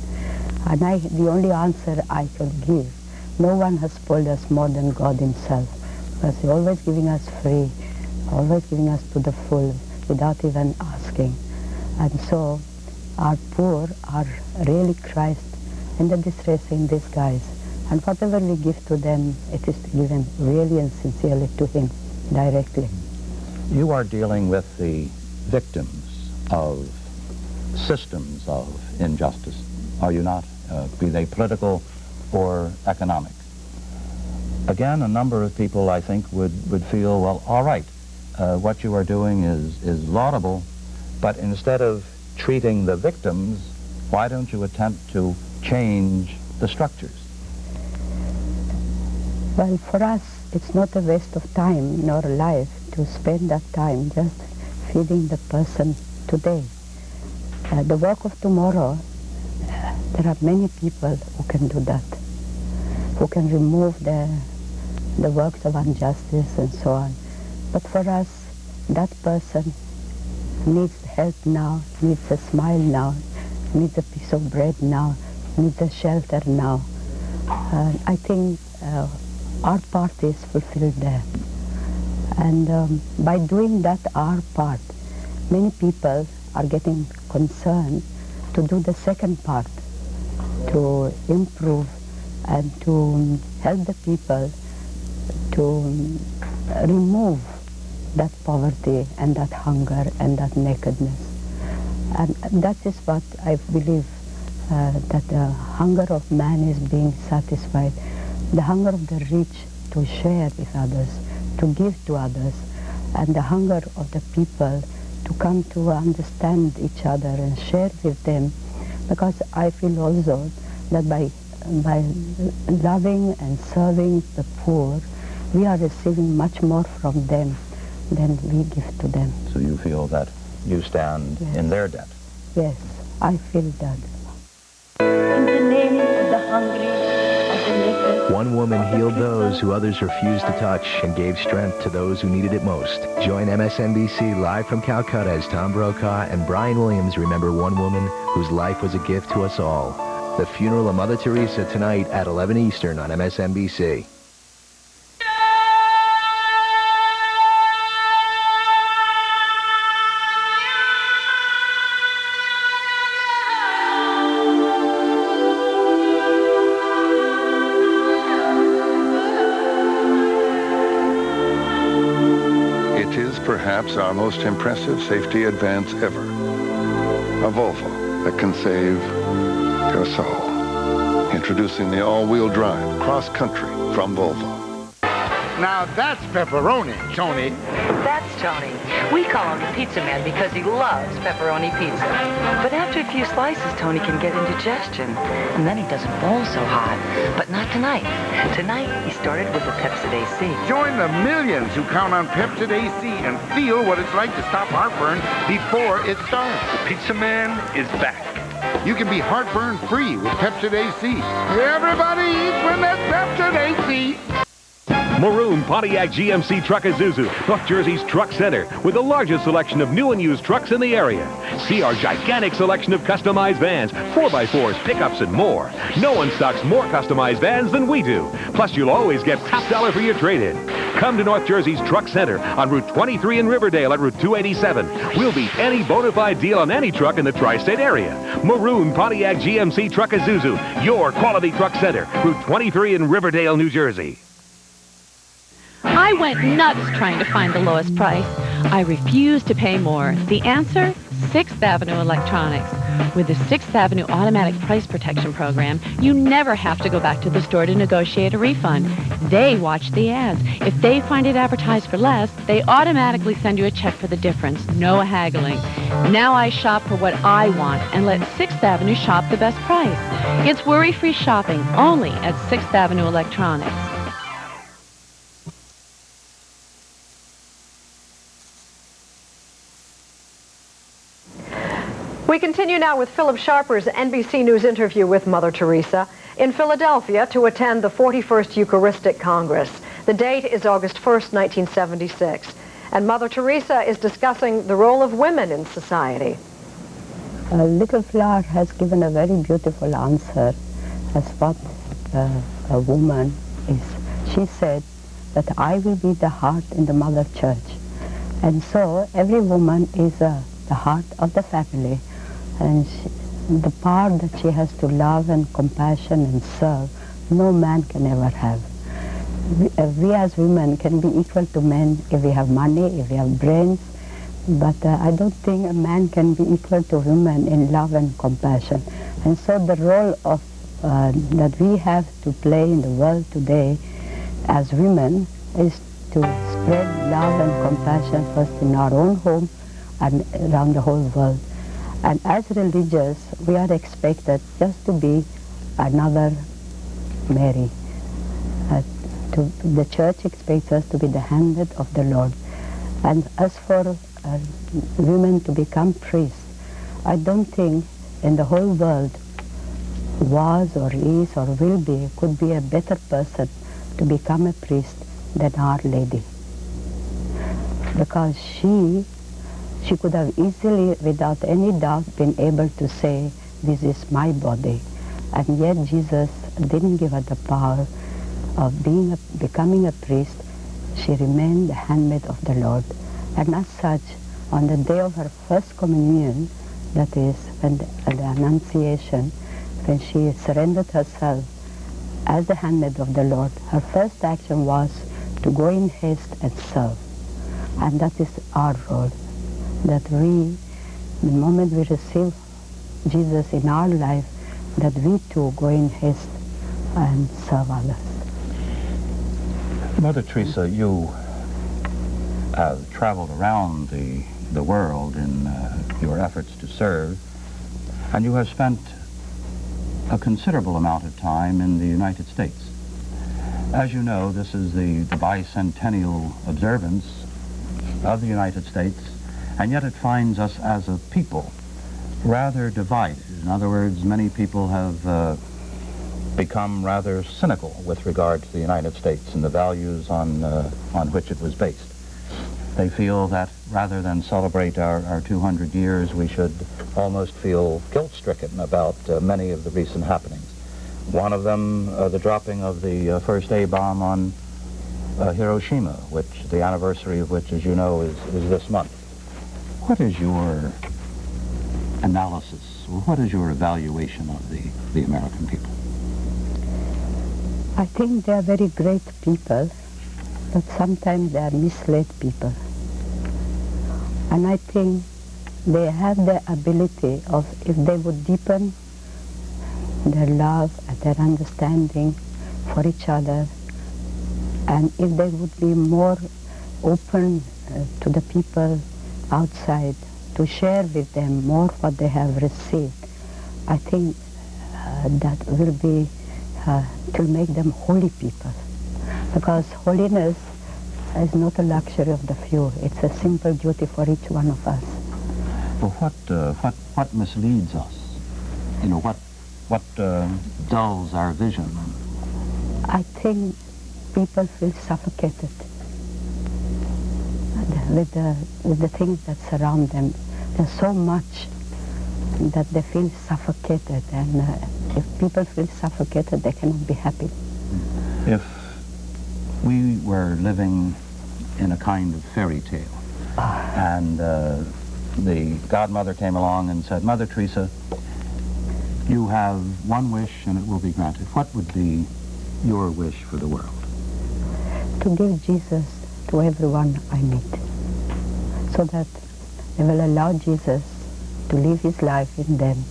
Speaker 23: And the only answer I could give, no one has spoiled us more than God himself, because he's always giving us free, always giving us to the full without even asking. And so our poor are really Christ in the distress in disguise. And whatever we give to them, it is given really and sincerely to him directly.
Speaker 26: You are dealing with the victims of systems of injustice, are you not? Be they political or economic. Again, a number of people, I think, would feel, well, all right, what you are doing is laudable, but instead of treating the victims, why don't you attempt to change the structures?
Speaker 23: Well, for us, it's not a waste of time nor life to spend that time just feeding the person today. The work of tomorrow, there are many people who can do that, who can remove the works of injustice and so on. But for us, that person needs help now, needs a smile now, needs a piece of bread now, needs a shelter now. I think our part is fulfilled there. And by doing that our part, many people are getting concerned to do the second part, to improve and to help the people to remove that poverty and that hunger and that nakedness. And that is what I believe, that the hunger of man is being satisfied. The hunger of the rich to share with others, to give to others, and the hunger of the people to come to understand each other and share with them. Because I feel also that by loving and serving the poor, we are receiving much more from them than we give to them.
Speaker 26: So you feel that you stand in their debt?
Speaker 23: Yes, I feel that. In the name of the hungry, of the naked.
Speaker 7: One woman healed those who others refused to touch and gave strength to those who needed it most. Join MSNBC live from Calcutta as Tom Brokaw and Brian Williams remember one woman whose life was a gift to us all. The funeral of Mother Teresa tonight at 11 Eastern on MSNBC.
Speaker 15: Perhaps our most impressive safety advance ever. A Volvo that can save your soul. Introducing the all-wheel drive cross-country from Volvo.
Speaker 18: Now that's pepperoni, Tony.
Speaker 19: That's Tony. We call him the Pizza Man because he loves pepperoni pizza. But after a few slices, Tony can get indigestion. And then he doesn't bowl so hot. But not tonight. Tonight, he started with the Pepsid AC.
Speaker 18: Join the millions who count on Pepsid AC and feel what it's like to stop heartburn before it starts.
Speaker 1: The Pizza Man is back.
Speaker 18: You can be heartburn-free with Pepsid AC. Everybody eats when there's Pepsid AC.
Speaker 2: Maroon Pontiac GMC Truck Isuzu, North Jersey's Truck Center, with the largest selection of new and used trucks in the area. See our gigantic selection of customized vans, 4x4s, pickups, and more. No one stocks more customized vans than we do. Plus, you'll always get top dollar for your trade-in. Come to North Jersey's Truck Center on Route 23 in Riverdale at Route 287. We'll beat any bona fide deal on any truck in the tri-state area. Maroon Pontiac GMC Truck Isuzu, your quality truck center, Route 23 in Riverdale, New Jersey.
Speaker 4: I went nuts trying to find the lowest price. I refused to pay more. The answer? 6th Avenue Electronics. With the 6th Avenue Automatic Price Protection Program, you never have to go back to the store to negotiate a refund. They watch the ads. If they find it advertised for less, they automatically send you a check for the difference. No haggling. Now I shop for what I want and let 6th Avenue shop the best price. It's worry-free shopping only at 6th Avenue Electronics.
Speaker 6: We continue now with Philip Sharper's NBC News interview with Mother Teresa in Philadelphia to attend the 41st Eucharistic Congress. The date is August 1st, 1976. And Mother Teresa is discussing the role of women in society.
Speaker 23: Little Flower has given a very beautiful answer as what a woman is. She said that I will be the heart in the Mother Church. And so every woman is the heart of the family. And the power that she has to love and compassion and serve, no man can ever have. We as women can be equal to men if we have money, if we have brains, but I don't think a man can be equal to women in love and compassion. And so the role of that we have to play in the world today as women is to spread love and compassion first in our own home and around the whole world. And as religious, we are expected just to be another Mary. The church expects us to be the handmaid of the Lord. And as for women to become priests, I don't think in the whole world was or is or will be, could be a better person to become a priest than Our Lady. Because she could have easily, without any doubt, been able to say, this is my body. And yet Jesus didn't give her the power of becoming a priest. She remained the handmaid of the Lord. And as such, on the day of her first communion, that is, when the Annunciation, when she surrendered herself as the handmaid of the Lord, her first action was to go in haste and serve. And that is our role, that we, the moment we receive Jesus in our life, that we too go in haste and serve others.
Speaker 26: Mother Teresa, you have traveled around the world in your efforts to serve, and you have spent a considerable amount of time in the United States. As you know, this is the bicentennial observance of the United States, and yet it finds us as a people rather divided. In other words, many people have become rather cynical with regard to the United States and the values on which it was based. They feel that rather than celebrate our 200 years, we should almost feel guilt-stricken about many of the recent happenings. One of them, the dropping of the first A-bomb on Hiroshima, which the anniversary of which, as you know, is this month. What is your analysis, or what is your evaluation of the American people?
Speaker 23: I think they are very great people, but sometimes they are misled people. And I think they have the ability of, if they would deepen their love and their understanding for each other, and if they would be more open to the people outside, to share with them more what they have received, I think that will be to make them holy people. Because holiness is not a luxury of the few. It's a simple duty for each one of us.
Speaker 26: Well, what misleads us? You know, what dulls our vision?
Speaker 23: I think people feel suffocated with the things that surround them. There's so much that they feel suffocated, and if people feel suffocated, they cannot be happy.
Speaker 26: If we were living in a kind of fairy tale, and the godmother came along and said, Mother Teresa, you have one wish and it will be granted. What would be your wish for the world?
Speaker 23: To give Jesus to everyone I meet, so that they will allow Jesus to live his life in them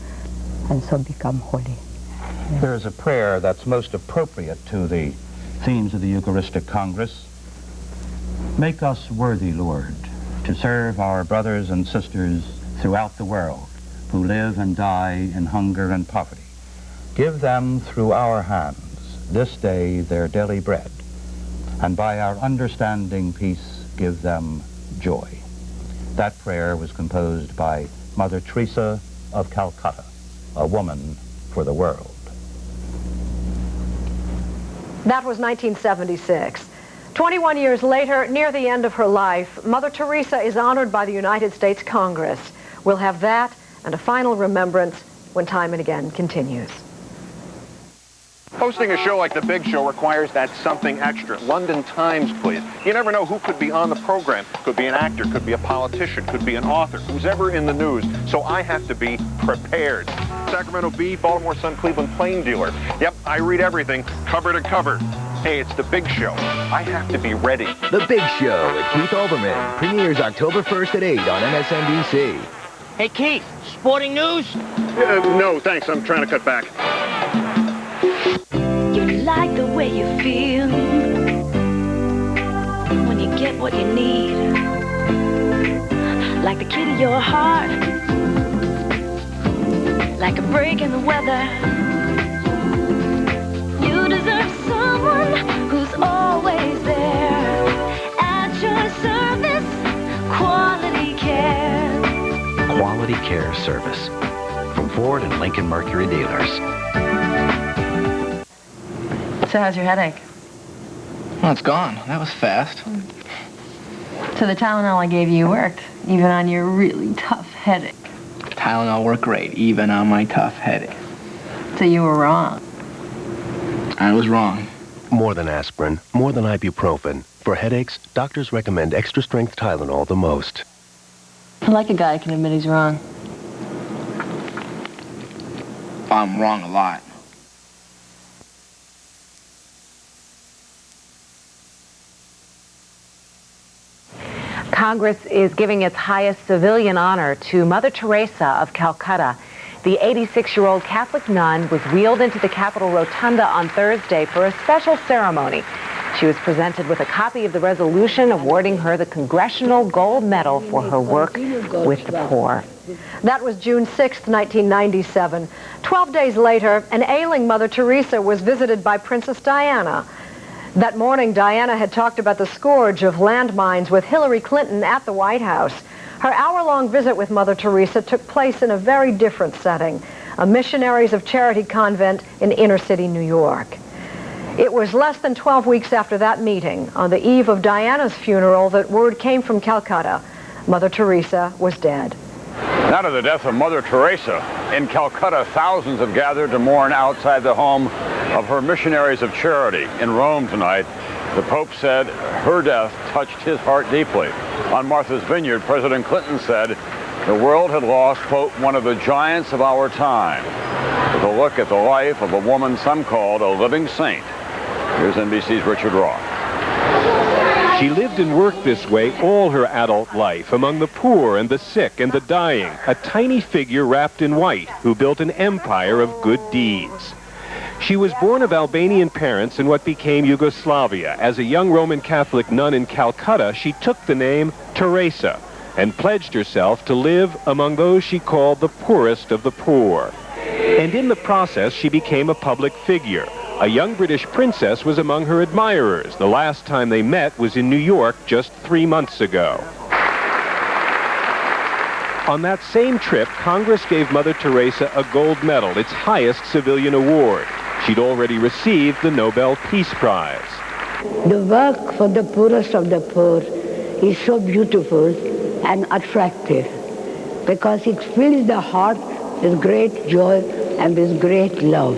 Speaker 23: and so become holy. Yes.
Speaker 26: There is a prayer that's most appropriate to the themes of the Eucharistic Congress. Make us worthy, Lord, to serve our brothers and sisters throughout the world who live and die in hunger and poverty. Give them through our hands this day their daily bread, and by our understanding peace give them joy. That prayer was composed by Mother Teresa of Calcutta, a woman for the world.
Speaker 6: That was 1976. 21 years later, near the end of her life, Mother Teresa is honored by the United States Congress. We'll have that and a final remembrance when Time and Again continues.
Speaker 3: Hosting a show like The Big Show requires that something extra. London Times, please. You never know who could be on the program. Could be an actor, could be a politician, could be an author, who's ever in the news. So I have to be prepared. Sacramento Bee, Baltimore Sun, Cleveland Plain Dealer. Yep, I read everything, cover to cover. Hey, it's The Big Show. I have to be ready.
Speaker 7: The Big Show with Keith Olbermann premieres October 1st at 8 on MSNBC.
Speaker 8: Hey, Keith, sporting news?
Speaker 3: No, thanks. I'm trying to cut back.
Speaker 16: You like the way you feel when you get what you need. Like the kid of your heart, like a break in the weather. You deserve someone who's always there at your service. Quality care.
Speaker 24: Quality Care Service from Ford and Lincoln Mercury dealers.
Speaker 19: So how's your headache?
Speaker 8: Well, it's gone. That was fast.
Speaker 19: So the Tylenol I gave you worked, even on your really tough headache.
Speaker 8: Tylenol worked great, even on my tough headache.
Speaker 19: So you were wrong.
Speaker 8: I was wrong.
Speaker 9: More than aspirin, more than ibuprofen. For headaches, doctors recommend extra-strength Tylenol the most.
Speaker 19: I like a guy who can admit he's wrong.
Speaker 8: I'm wrong a lot.
Speaker 4: Congress is giving its highest civilian honor to Mother Teresa of Calcutta. The 86-year-old Catholic nun was wheeled into the Capitol Rotunda on Thursday for a special ceremony. She was presented with a copy of the resolution awarding her the Congressional Gold Medal for her work with the poor.
Speaker 6: That was June 6, 1997. 12 days later, an ailing Mother Teresa was visited by Princess Diana. That morning, Diana had talked about the scourge of landmines with Hillary Clinton at the White House. Her hour-long visit with Mother Teresa took place in a very different setting, a Missionaries of Charity convent in inner-city New York. It was less than 12 weeks after that meeting, on the eve of Diana's funeral, that word came from Calcutta. Mother Teresa was dead.
Speaker 22: Now to the death of Mother Teresa. In Calcutta, thousands have gathered to mourn outside the home of her Missionaries of Charity. In Rome tonight, the Pope said her death touched his heart deeply. On Martha's Vineyard, President Clinton said the world had lost, quote, one of the giants of our time. With a look at the life of a woman some called a living saint, here's NBC's Richard Roth.
Speaker 11: She lived and worked this way all her adult life, among the poor and the sick and the dying, a tiny figure wrapped in white who built an empire of good deeds. She was born of Albanian parents in what became Yugoslavia. As a young Roman Catholic nun in Calcutta, she took the name Teresa and pledged herself to live among those she called the poorest of the poor. And in the process, she became a public figure. A young British princess was among her admirers. The last time they met was in New York just 3 months ago. On that same trip, Congress gave Mother Teresa a gold medal, its highest civilian award. She'd already received the Nobel Peace Prize.
Speaker 23: The work for the poorest of the poor is so beautiful and attractive because it fills the heart with great joy and with great love.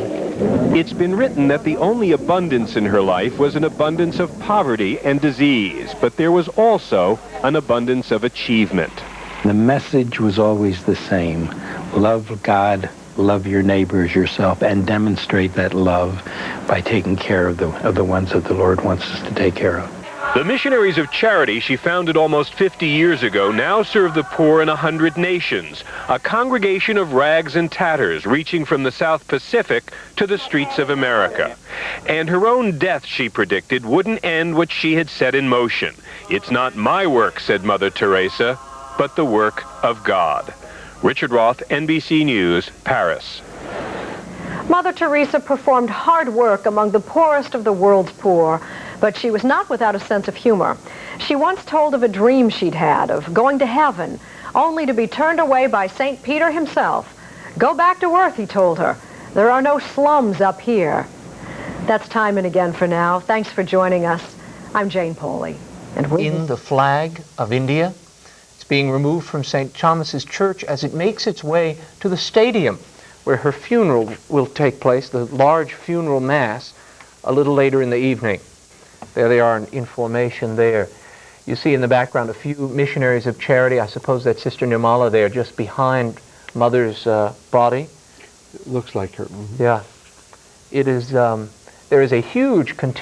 Speaker 11: It's been written that the only abundance in her life was an abundance of poverty and disease, but there was also an abundance of achievement.
Speaker 13: The message was always the same. Love God, love your neighbor as yourself, and demonstrate that love by taking care of the ones that the Lord wants us to take care of.
Speaker 11: The Missionaries of Charity she founded almost 50 years ago now serve the poor in 100 nations, a congregation of rags and tatters reaching from the South Pacific to the streets of America. And her own death, she predicted, wouldn't end what she had set in motion. It's not my work, said Mother Teresa, but the work of God. Richard Roth, NBC News, Paris.
Speaker 6: Mother Teresa performed hard work among the poorest of the world's poor, but she was not without a sense of humor. She once told of a dream she'd had of going to heaven, only to be turned away by St. Peter himself. Go back to earth, he told her. There are no slums up here. That's Time and Again for now. Thanks for joining us. I'm Jane Pauley. And
Speaker 5: in the flag of India. It's being removed from St. Thomas's Church as it makes its way to the stadium where her funeral will take place, the large funeral mass, a little later in the evening. There they are in formation there. You see in the background a few missionaries of charity. I suppose that's Sister Nirmala there just behind Mother's body.
Speaker 10: It looks like her. Mm-hmm.
Speaker 5: Yeah. It is, there is a huge contingent